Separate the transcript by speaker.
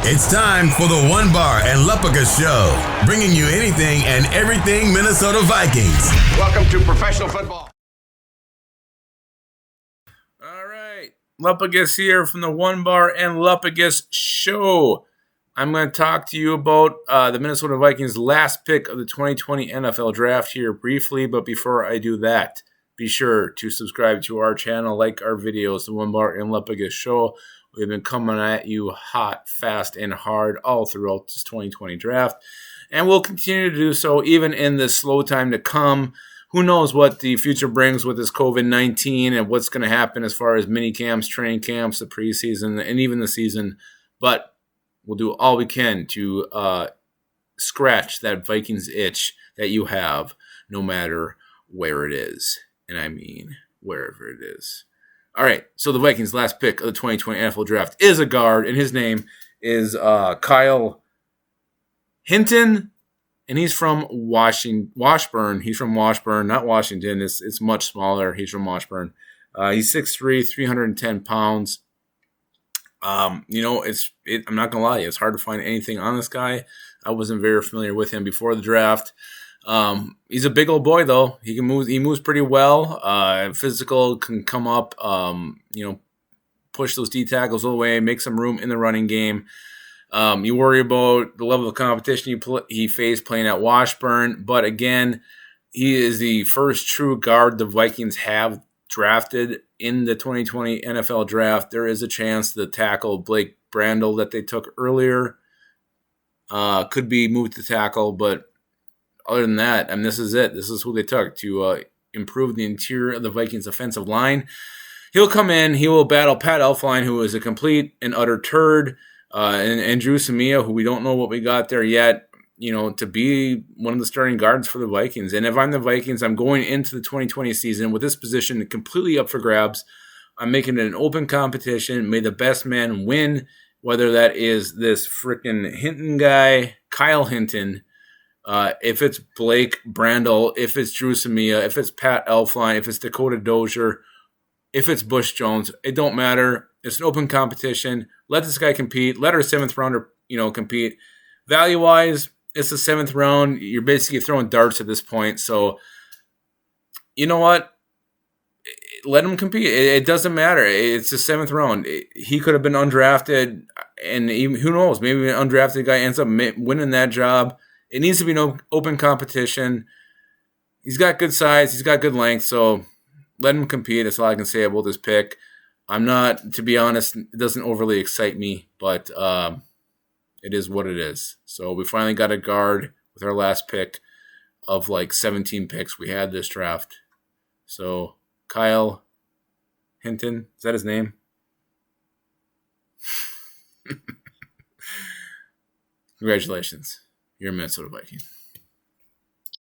Speaker 1: It's time for the One Bar and Lupica Show, bringing you anything and everything Minnesota Vikings.
Speaker 2: Welcome to professional football.
Speaker 3: All right, Lupigus here from the One Bar and Lupigus Show. I'm going to talk to you about the Minnesota Vikings' last pick of the 2020 NFL Draft here briefly, but before I do that, be sure to subscribe to our channel, like our videos, the One Bar and Lupigus Show. We've been coming at you hot, fast, and hard all throughout this 2020 draft, and we'll continue to do so even in this slow time to come. Who knows what the future brings with this COVID-19 and what's going to happen as far as mini camps, training camps, the preseason, and even the season. But we'll do all we can to scratch that Vikings itch that you have, no matter where it is. And I mean wherever it is. All right, so the Vikings' last pick of the 2020 NFL Draft is a guard, and his name is Kyle Hinton, and he's from Washburn. He's from Washburn, not Washington. It's much smaller. He's from Washburn. He's 6'3", 310 pounds. I'm not gonna lie, it's hard to find anything on this guy. I wasn't very familiar with him before the draft. He's a big old boy though. He moves pretty well. Physical, can come up, push those D tackles away, make some room in the running game. You worry about the level of competition he faced playing at Washburn, but again, he is the first true guard the Vikings have drafted in the 2020 NFL Draft. There is a chance the tackle Blake Brandel that they took earlier could be moved to tackle, but other than that, this is it. This is who they took to improve the interior of the Vikings offensive line. He'll come in. He will battle Pat Elflein, who is a complete and utter turd, and Drew Samia, who we don't know what we got there yet, to be one of the starting guards for the Vikings. And if I'm the Vikings, I'm going into the 2020 season with this position completely up for grabs. I'm making it an open competition. May the best man win, whether that is this freaking Hinton guy, Kyle Hinton, if it's Blake Brandel, if it's Drew Samia, if it's Pat Elflein, if it's Dakota Dozier, if it's Bush Jones, it don't matter. It's an open competition. Let this guy compete. Let our seventh rounder, compete. Value-wise, it's the seventh round. You're basically throwing darts at this point. So, you know what? Let him compete. It doesn't matter. It's the seventh round. He could have been undrafted, and even, who knows? Maybe an undrafted guy ends up winning that job. It needs to be no open competition. He's got good size. He's got good length. So let him compete. That's all I can say about this pick. To be honest, it doesn't overly excite me, but it is what it is. So we finally got a guard with our last pick of 17 picks we had this draft. So Kyle Hinton, is that his name? Congratulations. You're a Minnesota Viking.